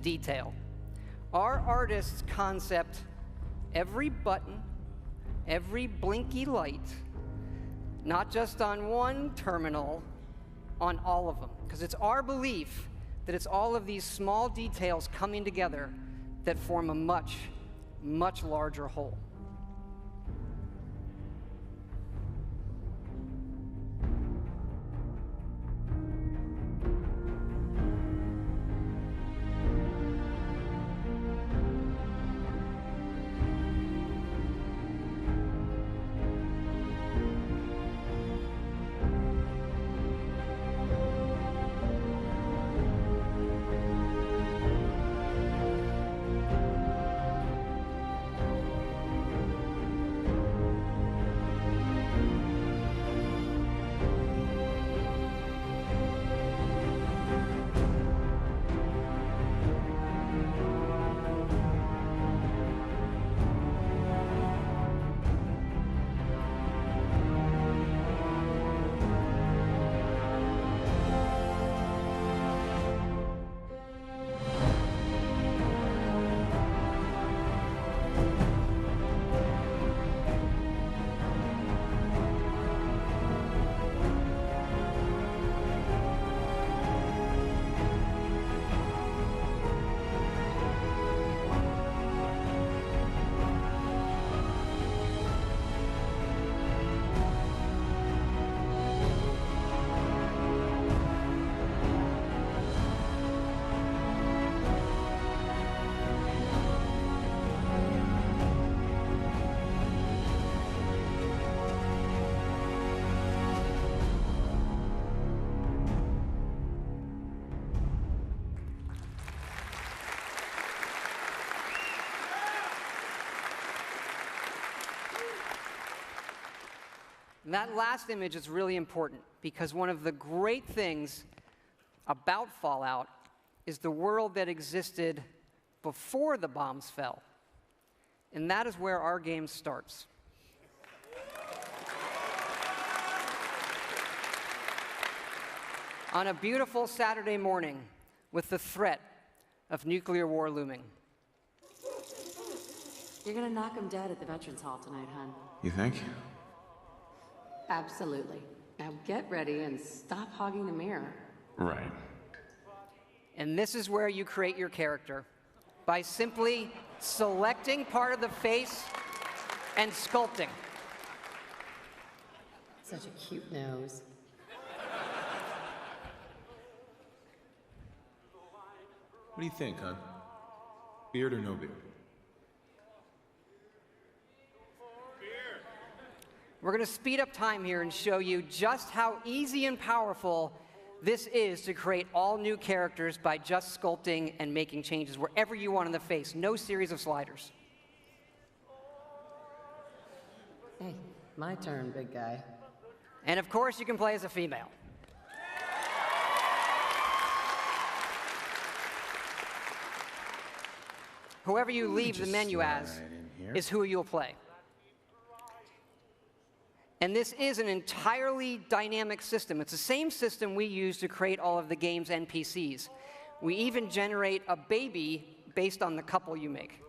detail. Our artists concept every button, every blinky light, not just on one terminal, on all of them. Because it's our belief that it's all of these small details coming together that form a much, much larger whole. And that last image is really important because one of the great things about Fallout is the world that existed before the bombs fell. And that is where our game starts. On a beautiful Saturday morning with the threat of nuclear war looming. You're gonna knock him dead at the Veterans Hall tonight, hon. You think? Absolutely. Now get ready and stop hogging the mirror. Right. And this is where you create your character, by simply selecting part of the face and sculpting. Such a cute nose. What do you think, hon? Beard or no beard? We're going to speed up time here and show you just how easy and powerful this is to create all new characters by just sculpting and making changes wherever you want in the face. No series of sliders. Hey, my turn, big guy. And of course, you can play as a female. Whoever you leave the menu as is who you'll play. And this is an entirely dynamic system. It's the same system we use to create all of the game's NPCs. We even generate a baby based on the couple you make.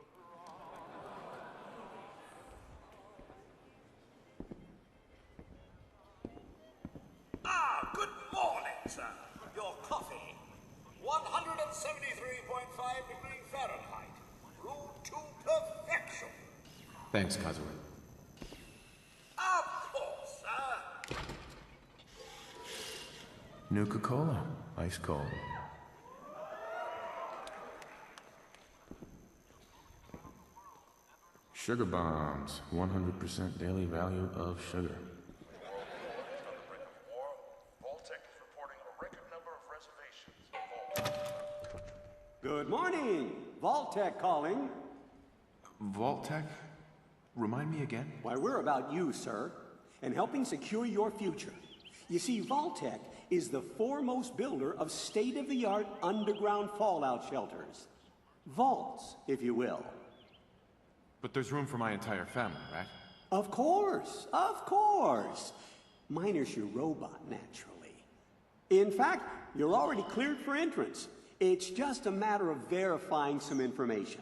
Ah, good morning, sir. Your coffee. 173.5 degrees Fahrenheit. Brewed to perfection. Thanks, Kazuma. Of course, sir. Nuka-Cola. Ice cold. Sugar bombs. 100% daily value of sugar. Good morning. Vault-Tec calling. Vault-Tec? Remind me again? Why, we're about you, sir, and helping secure your future. You see, Vault-Tec is the foremost builder of state-of-the-art underground fallout shelters. Vaults, if you will. But there's room for my entire family, right? Of course, of course. Minus your robot, naturally. In fact, you're already cleared for entrance. It's just a matter of verifying some information.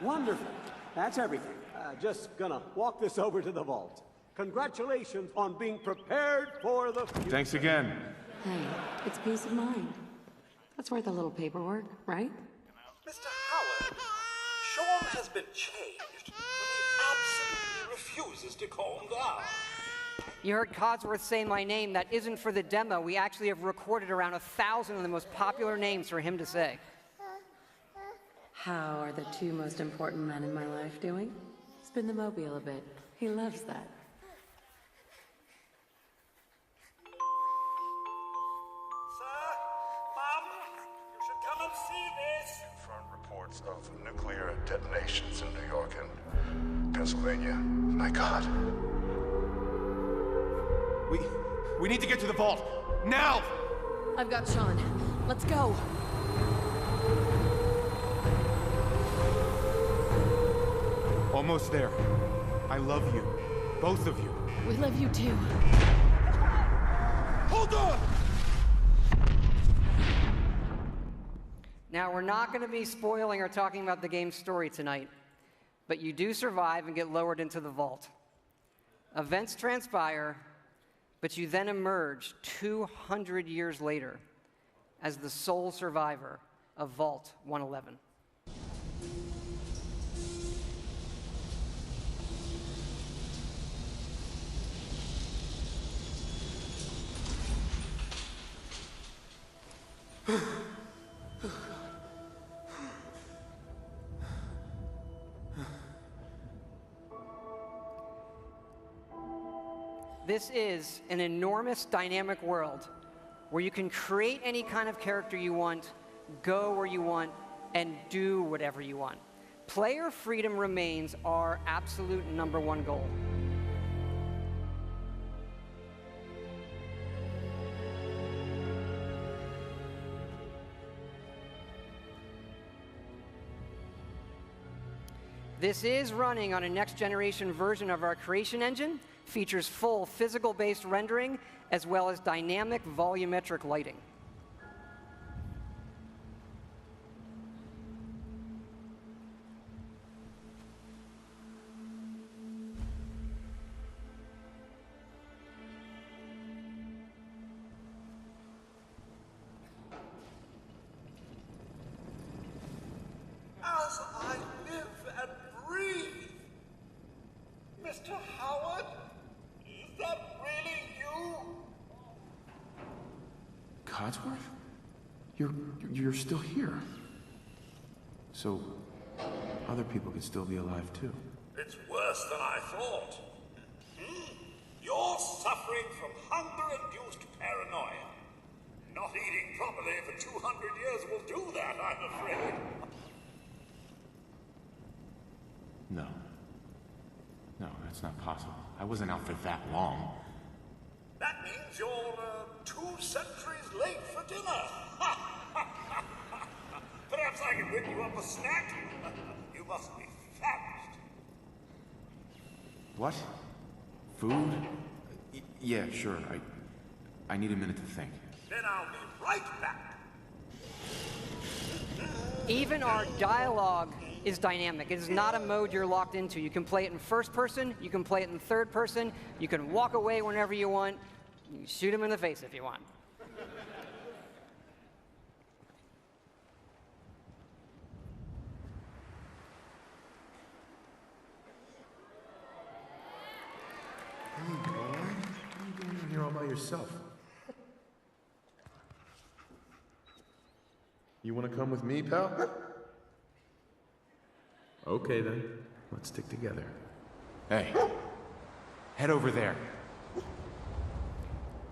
Wonderful. That's everything. Just gonna walk this over to the vault. Congratulations on being prepared for the future. Thanks again. Hey, it's peace of mind. That's worth a little paperwork, right? Mr. Howard, Sean has been changed, but he absolutely refuses to calm down. You heard Codsworth say my name. That isn't for the demo. We actually have recorded around 1,000 of the most popular names for him to say. How are the two most important men in my life doing? Spin the mobile a bit. He loves that. Sir, Mom, you should come and see this. Confirmed reports of nuclear detonations in New York and Pennsylvania. My God. We need to get to the vault. Now! I've got Sean. Let's go. Almost there. I love you. Both of you. We love you too. Hold on! Now, we're not going to be spoiling or talking about the game's story tonight, but you do survive and get lowered into the vault. Events transpire, but you then emerge 200 years later as the sole survivor of Vault 111. This is an enormous dynamic world where you can create any kind of character you want, go where you want, and do whatever you want. Player freedom remains our absolute #1 goal. This is running on a next-generation version of our creation engine, features full physical-based rendering, as well as dynamic volumetric lighting. As I live and breathe. Mr. Howard, is that really you? Codsworth? You're still here. So, other people could still be alive too. It's worse than I thought. You're suffering from hunger-induced paranoia. Not eating properly for 200 years will do that, I'm afraid. No. No, that's not possible. I wasn't out for that long. That means you're 2 centuries late for dinner. Perhaps I can whip you up a snack. You must be famished. What? Food? Yeah, sure. I need a minute to think. Then I'll be right back. Even our dialogue is dynamic. It is not a mode you're locked into. You can play it in first person, you can play it in third person, you can walk away whenever you want, you can shoot him in the face if you want. Hey, boy. What are you doing in here all by yourself? You want to come with me, pal? Okay, then. Let's stick together. Hey, head over there.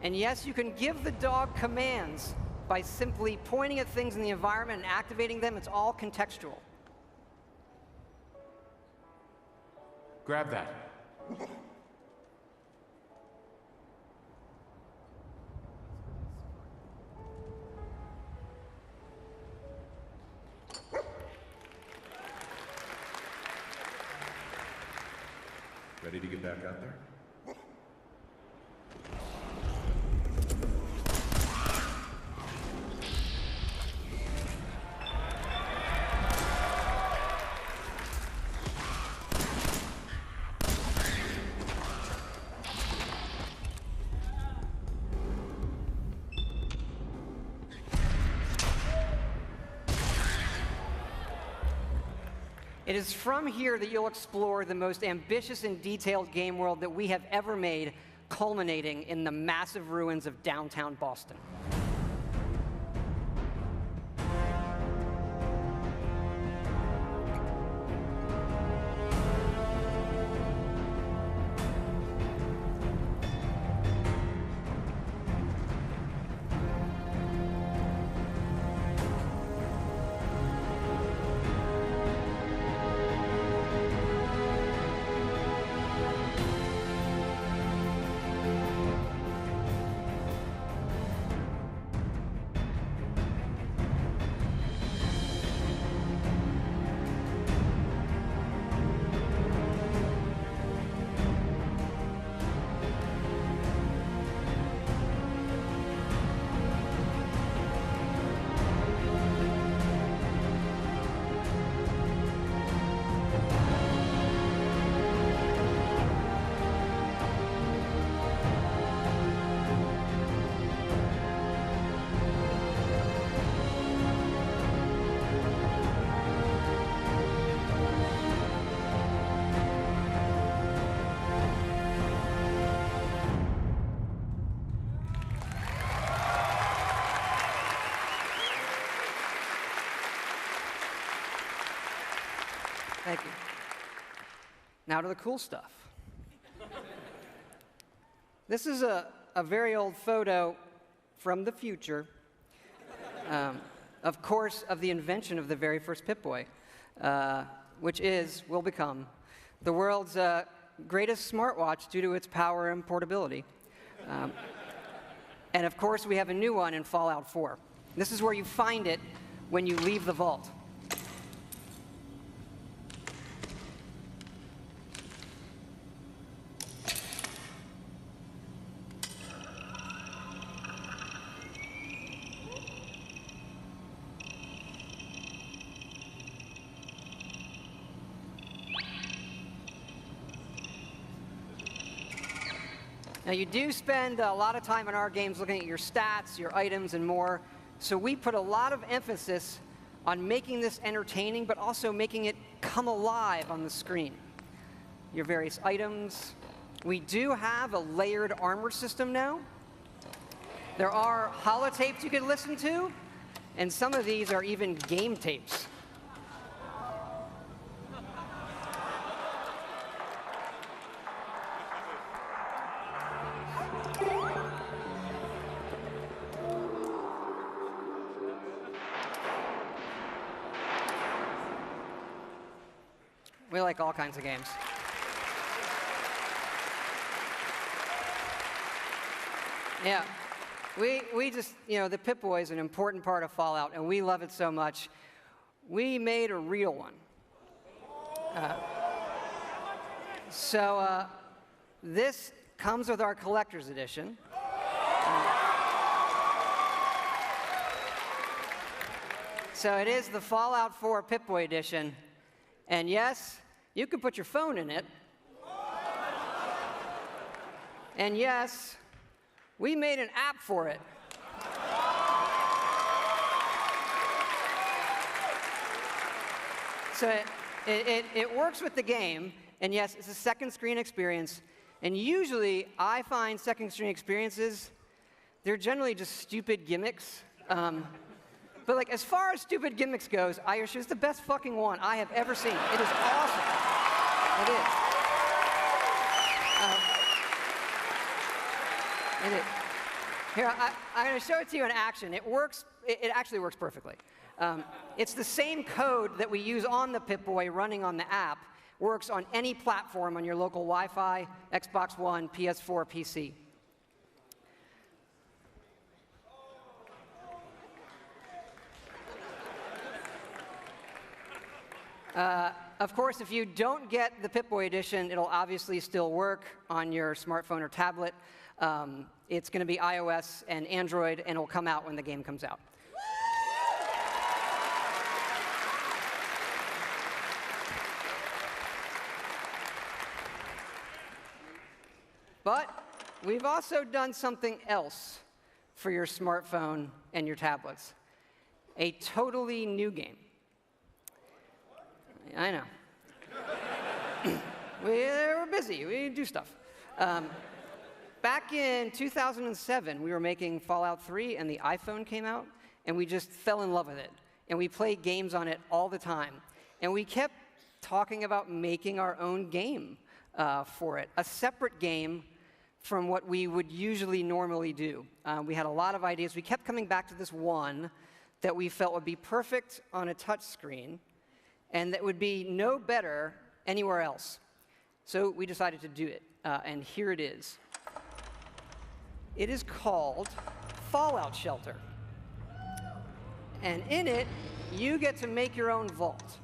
And yes, you can give the dog commands by simply pointing at things in the environment and activating them. It's all contextual. Grab that. back out there? It is from here that you'll explore the most ambitious and detailed game world that we have ever made, culminating in the massive ruins of downtown Boston. Thank you. Now to the cool stuff. This is a very old photo from the future, of course, of the invention of the very first Pip-Boy, which will become the world's greatest smartwatch due to its power and portability. And of course, we have a new one in Fallout 4. This is where you find it when you leave the vault. Now, you do spend a lot of time in our games looking at your stats, your items, and more, so we put a lot of emphasis on making this entertaining, but also making it come alive on the screen. Your various items. We do have a layered armor system now. There are holotapes you can listen to, and some of these are even game tapes. We like all kinds of games. Yeah, we just, the Pip-Boy is an important part of Fallout, and we love it so much. We made a real one. So this comes with our collector's edition. So it is the Fallout 4 Pip-Boy edition. And yes, you can put your phone in it. And yes, we made an app for it. So it works with the game, and yes, it's a second screen experience. And usually, I find second screen experiences, they're generally just stupid gimmicks. But like, as far as stupid gimmicks goes, I assure it's the best fucking one I have ever seen. It is awesome. It is. It is. Here, I'm going to show it to you in action. It works. It actually works perfectly. It's the same code that we use on the Pip-Boy running on the app. Works on any platform on your local Wi-Fi, Xbox One, PS4, PC. Of course, if you don't get the Pip-Boy edition, it'll obviously still work on your smartphone or tablet. It's going to be iOS and Android, and it'll come out when the game comes out. But we've also done something else for your smartphone and your tablets. A totally new game. I know. We're busy. We do stuff. Back in 2007, we were making Fallout 3, and the iPhone came out, and we just fell in love with it. And we played games on it all the time. And we kept talking about making our own game for it, a separate game from what we would usually normally do. We had a lot of ideas. We kept coming back to this one that we felt would be perfect on a touch screen and that would be no better anywhere else. So we decided to do it, and here it is. It is called Fallout Shelter. And in it, you get to make your own vault.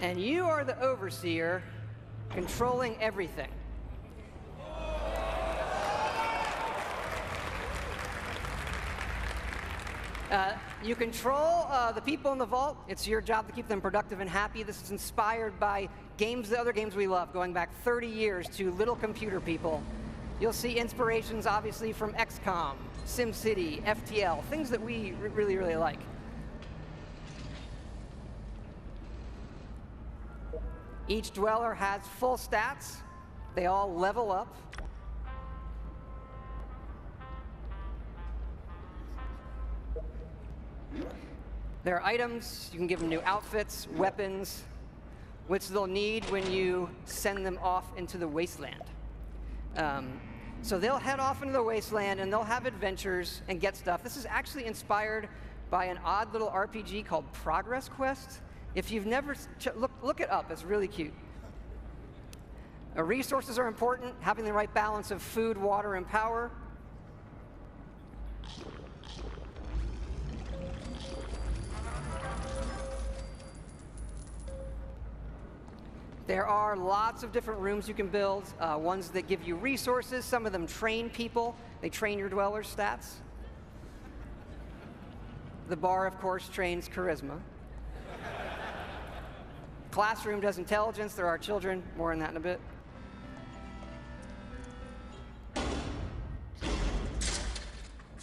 And you are the overseer controlling everything. You control the people in the vault. It's your job to keep them productive and happy. This is inspired by the other games we love, going back 30 years to Little Computer People. You'll see inspirations, obviously, from XCOM, SimCity, FTL, things that we really, really like. Each dweller has full stats. They all level up. There are items. You can give them new outfits, weapons, which they'll need when you send them off into the wasteland. So they'll head off into the wasteland, and they'll have adventures and get stuff. This is actually inspired by an odd little RPG called Progress Quest. If you've never look it up, it's really cute. Resources are important, having the right balance of food, water, and power. There are lots of different rooms you can build, ones that give you resources. Some of them train people. They train your dwellers' stats. The bar, of course, trains charisma. Classroom does intelligence. There are children. More on that in a bit.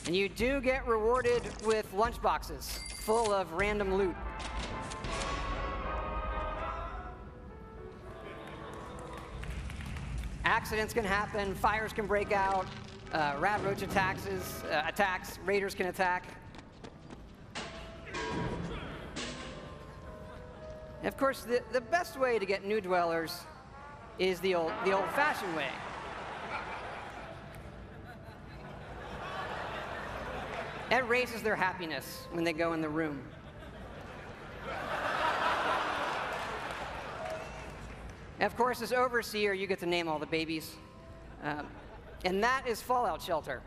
And you do get rewarded with lunchboxes full of random loot. Accidents can happen, fires can break out, rat roach attacks, raiders can attack. And of course, the best way to get new dwellers is the old-fashioned way. It raises their happiness when they go in the room. And of course, as overseer, you get to name all the babies. And that is Fallout Shelter.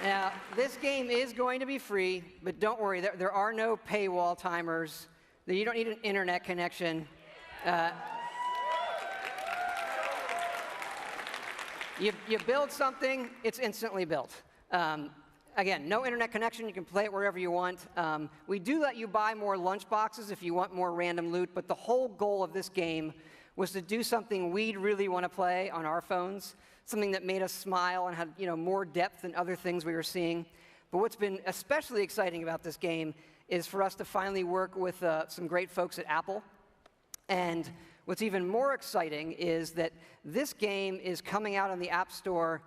Now, this game is going to be free, but don't worry, there are no paywall timers. You don't need an internet connection. You build something, it's instantly built. Again, no internet connection. You can play it wherever you want. We do let you buy more lunch boxes if you want more random loot, but the whole goal of this game was to do something we'd really want to play on our phones, something that made us smile and had more depth than other things we were seeing. But what's been especially exciting about this game is for us to finally work with some great folks at Apple. And what's even more exciting is that this game is coming out on the App Store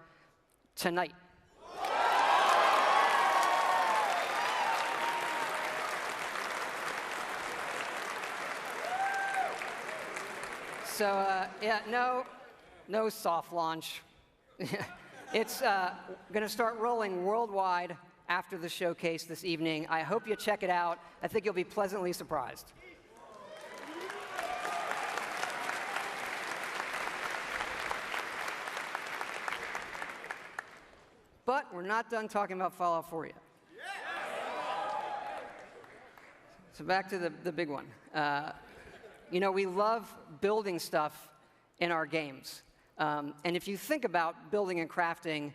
tonight. So, yeah, no soft launch. It's going to start rolling worldwide after the showcase this evening. I hope you check it out. I think you'll be pleasantly surprised. But we're not done talking about Fallout 4 yet. So back to the big one. You know, we love building stuff in our games. And if you think about building and crafting,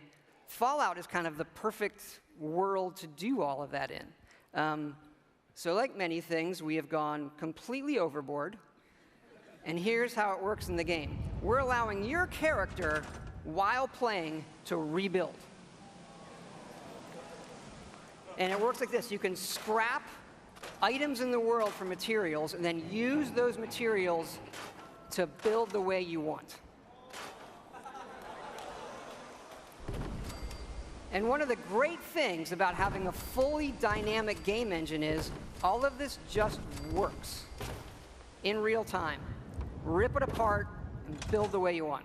Fallout is kind of the perfect world to do all of that in. So like many things, we have gone completely overboard. And here's how it works in the game. We're allowing your character, while playing, to rebuild. And it works like this. You can scrap items in the world for materials and then use those materials to build the way you want. And one of the great things about having a fully dynamic game engine is all of this just works in real time. Rip it apart and build the way you want.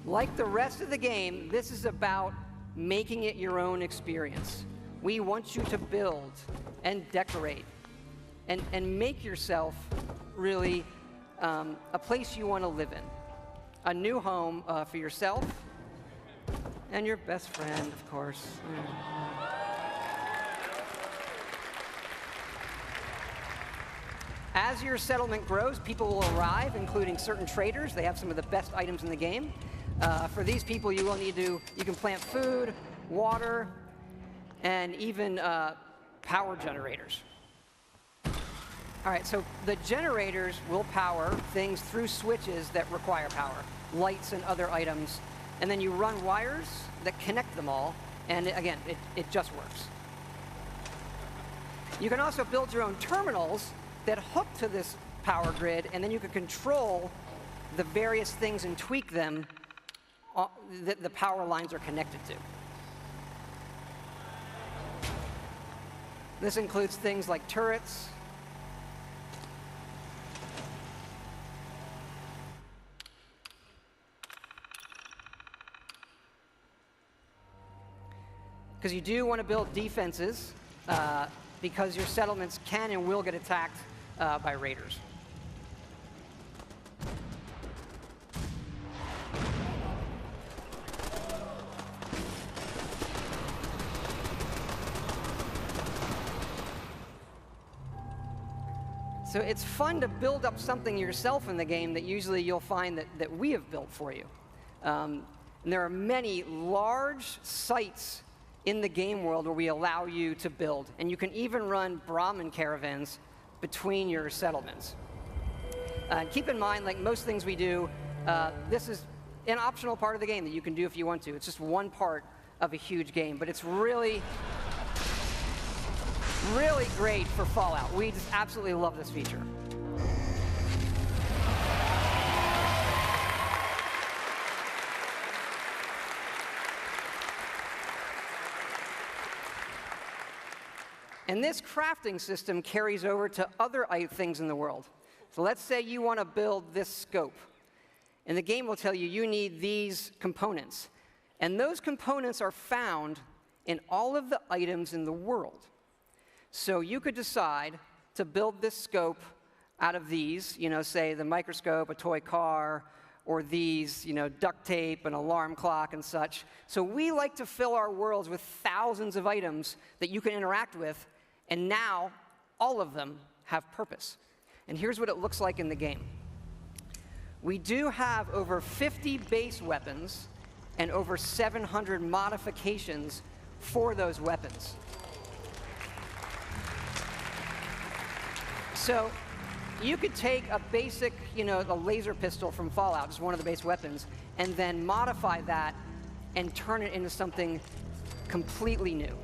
Like the rest of the game, this is about making it your own experience. We want you to build and decorate and make yourself really a place you want to live in. A new home for yourself and your best friend, of course. As your settlement grows, people will arrive, including certain traders. They have some of the best items in the game. For these people, you can plant food, water, and even power generators. All right, so the generators will power things through switches that require power, lights and other items. And then you run wires that connect them all, and again, it just works. You can also build your own terminals that hook to this power grid, and then you can control the various things and tweak them that the power lines are connected to. This includes things like turrets, because you do want to build defenses because your settlements can and will get attacked by raiders. So it's fun to build up something yourself in the game that usually you'll find that we have built for you. And there are many large sites in the game world where we allow you to build. And you can even run Brahmin caravans between your settlements. Keep in mind, like most things we do, this is an optional part of the game that you can do if you want to. It's just one part of a huge game, but it's really great for Fallout. We just absolutely love this feature. And this crafting system carries over to other things in the world. So let's say you want to build this scope. And the game will tell you you need these components. And those components are found in all of the items in the world. So you could decide to build this scope out of these, say the microscope, a toy car, or these, duct tape, an alarm clock, and such. So we like to fill our worlds with thousands of items that you can interact with, and now all of them have purpose. And here's what it looks like in the game. We do have over 50 base weapons and over 700 modifications for those weapons. So you could take a basic, a laser pistol from Fallout, just one of the base weapons, and then modify that and turn it into something completely new.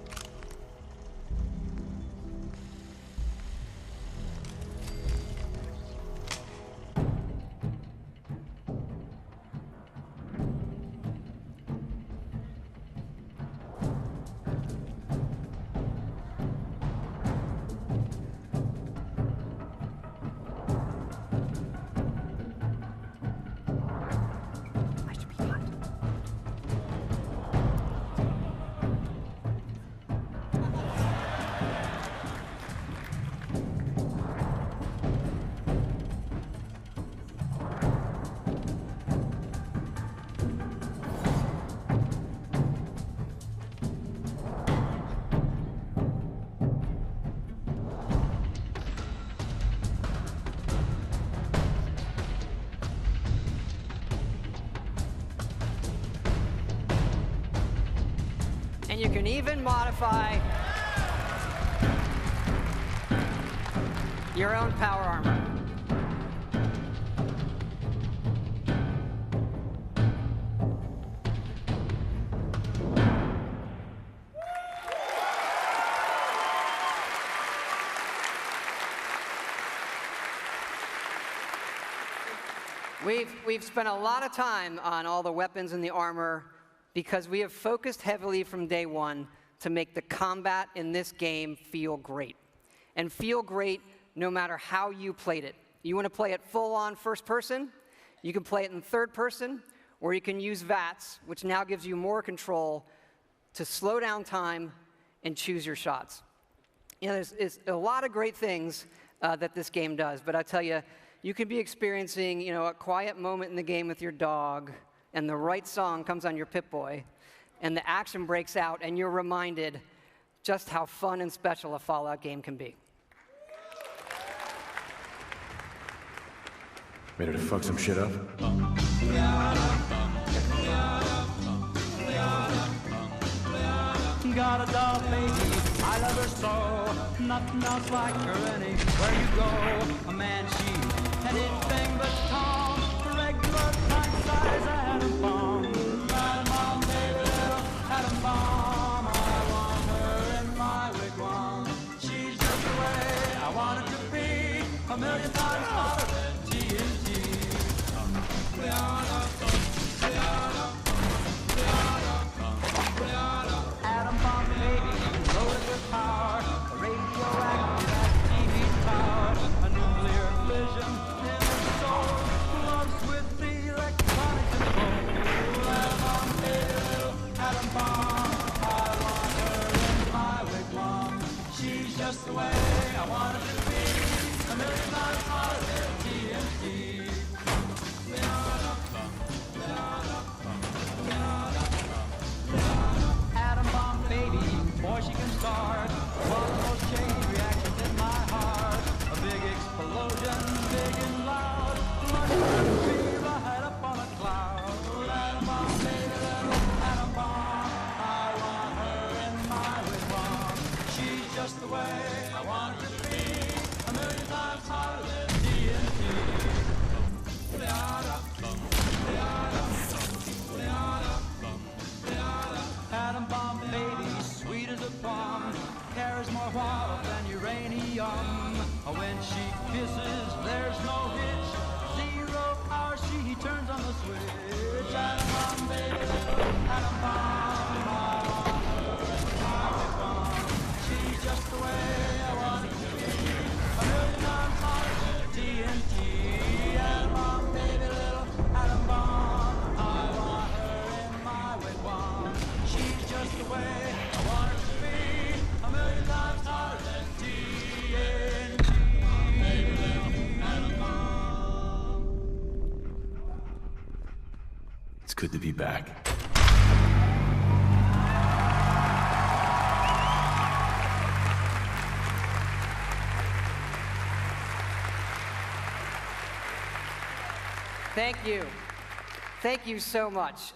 And you can even modify your own power armor. We've spent a lot of time on all the weapons and the armor because we have focused heavily from day one to make the combat in this game feel great. And feel great no matter how you played it. You want to play it full-on first person, you can play it in third person, or you can use VATS, which now gives you more control to slow down time and choose your shots. You know, there's a lot of great things that this game does, but I tell you, you could be experiencing, you know, a quiet moment in the game with your dog, and the right song comes on your Pip-Boy, and the action breaks out, and you're reminded just how fun and special a Fallout game can be. Ready to fuck some shit up? Got a doll, baby, I love her so. Nothing else like her anywhere you go. A man, she's anything but calm. The regular pint size atom bomb. Atom bomb, baby, little atom bomb. I want her in my wigwam. She's just the way I want it to be. A million times hotter than TNT. Atom bomb, baby, loaded with power. A radioactive TV tower. A nuclear fission in the soul. Loves with the electronic control. Atom bomb, baby, little atom bomb. I want her in my wigwam. She's just the way I want it to be. A million times hotter than TNT. Atom bomb, baby, boy, she can start one of those chain reactions in my heart. A big explosion, big and loud, like a tree right up on a cloud. Atom bomb, baby, little atom bomb. I want her in my wigwam. She's just the way I want her to be. A million times hotter than TNT. Atom bomb, baby, sweet as a plum, carries more water than uranium. When she kisses, there's no hitch. 0 hour, she turns on the switch. Atom bomb, baby, little atom bomb. I want her in my wigwam. She's just the way I want it to be. A million times hotter than TNT. Atom bomb, baby, little atom bomb. I want her in my wigwam. She's just the way I want her to be. A million times hotter than TNT. Baby, little atom bomb. It's good to be back. Thank you. Thank you so much.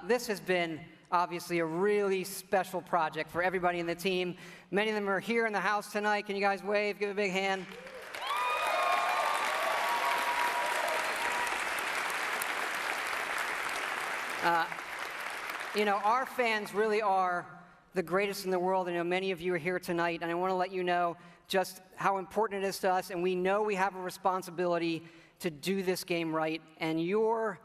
This has been obviously a really special project for everybody in the team. Many of them are here in the house tonight. Can you guys wave? Give a big hand. You know, our fans really are the greatest in the world. I know many of you are here tonight, and I want to let you know just how important it is to us, and we know we have a responsibility to do this game right, and your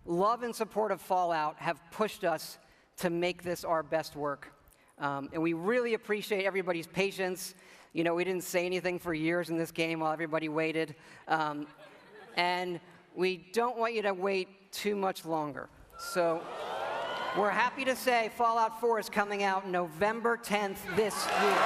love and support of Fallout have pushed us to make this our best work. And we really appreciate everybody's patience. You know, we didn't say anything for years in this game while everybody waited. And we don't want you to wait too much longer. So we're happy to say Fallout 4 is coming out November 10th this year.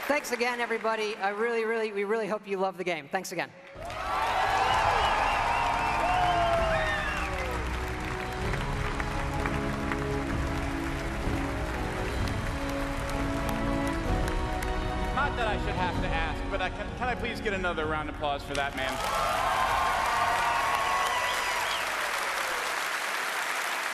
Thanks again, everybody. We really hope you love the game. Thanks again. that I should have to ask, but can I please get another round of applause for that man?